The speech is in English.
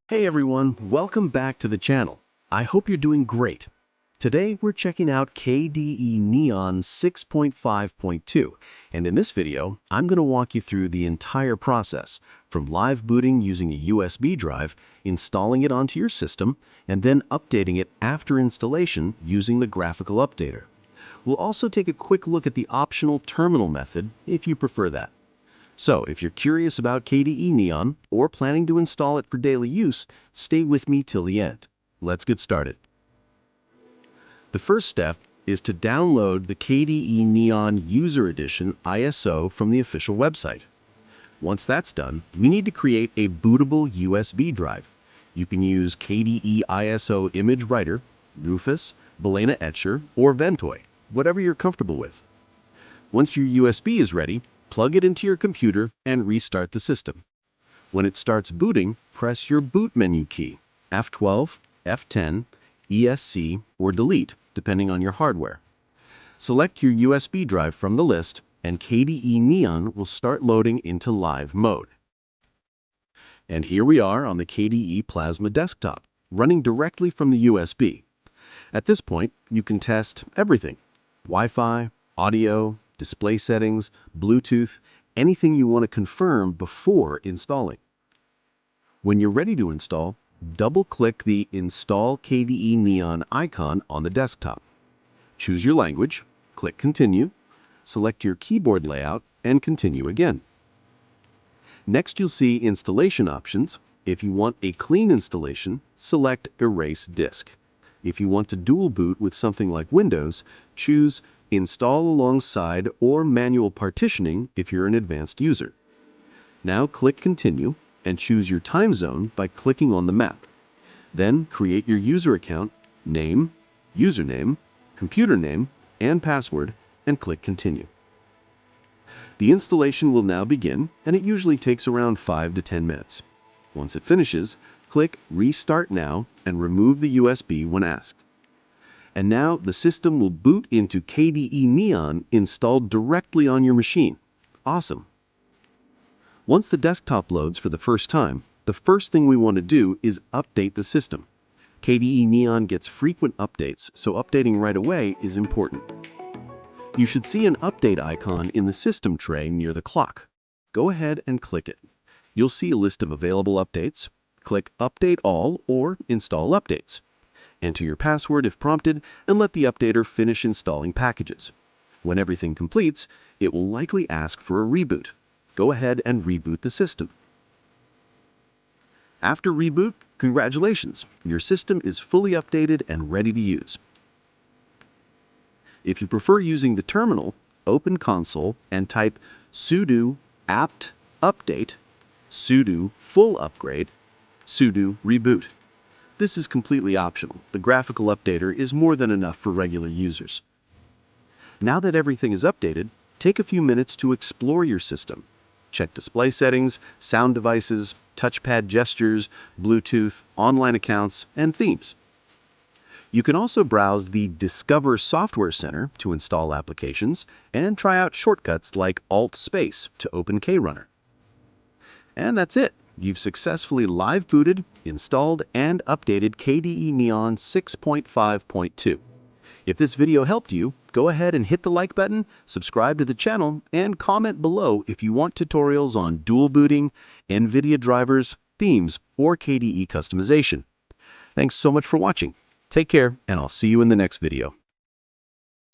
Hey everyone, welcome back to the channel. I hope you're doing great. Today we're checking out KDE Neon 6.5.2, and in this video, I'm going to walk you through the entire process, from live booting using a USB drive, installing it onto your system, and then updating it after installation using the Graphical updater. We'll also take a quick look at the optional terminal method if you prefer that. So, if you're curious about KDE Neon or planning to install it for daily use, stay with me till the end. Let's get started. The first step is to download the KDE Neon User Edition ISO from the official website. Once that's done, we need to create a bootable USB drive. You can use KDE ISO Image Writer, Rufus, Balena Etcher, or Ventoy, whatever you're comfortable with. Once your USB is ready, plug it into your computer and restart the system. When it starts booting, press your boot menu key, F12, F10, ESC, or delete, depending on your hardware. Select your USB drive from the list, and KDE Neon will start loading into live mode. And here we are on the KDE Plasma desktop, running directly from the USB. At this point, you can test everything: Wi-Fi, audio, display settings, Bluetooth, anything you want to confirm before installing. When you're ready to install, double-click the Install KDE Neon icon on the desktop. Choose your language, click Continue, select your keyboard layout, and continue again. Next, you'll see installation options. If you want a clean installation, select Erase Disk. If you want to dual boot with something like Windows, choose Install alongside or manual partitioning if you're an advanced user. Now click Continue and choose your time zone by clicking on the map. Then create your user account, name, username, computer name, and password, and click Continue. The installation will now begin, and it usually takes around 5 to 10 minutes. Once it finishes, click Restart Now and remove the USB when asked. And now the system will boot into KDE Neon installed directly on your machine. Awesome! Once the desktop loads for the first time, the first thing we want to do is update the system. KDE Neon gets frequent updates, so updating right away is important. You should see an update icon in the system tray near the clock. Go ahead and click it. You'll see a list of available updates. Click Update All or Install Updates. Enter your password if prompted, and let the updater finish installing packages. When everything completes, it will likely ask for a reboot. Go ahead and reboot the system. After reboot, congratulations! Your system is fully updated and ready to use. If you prefer using the terminal, open console and type sudo apt update, sudo full upgrade, sudo reboot. This is completely optional. The Graphical updater is more than enough for regular users. Now that everything is updated, take a few minutes to explore your system. Check display settings, sound devices, touchpad gestures, Bluetooth, online accounts, and themes. You can also browse the Discover Software Center to install applications and try out shortcuts like Alt-Space to open KRunner. And that's it. You've successfully live booted, installed, and updated KDE Neon 6.5.2. If this video helped you, go ahead and hit the like button, subscribe to the channel, and comment below if you want tutorials on dual booting, NVIDIA drivers, themes, or KDE customization. Thanks so much for watching. Take care, and I'll see you in the next video.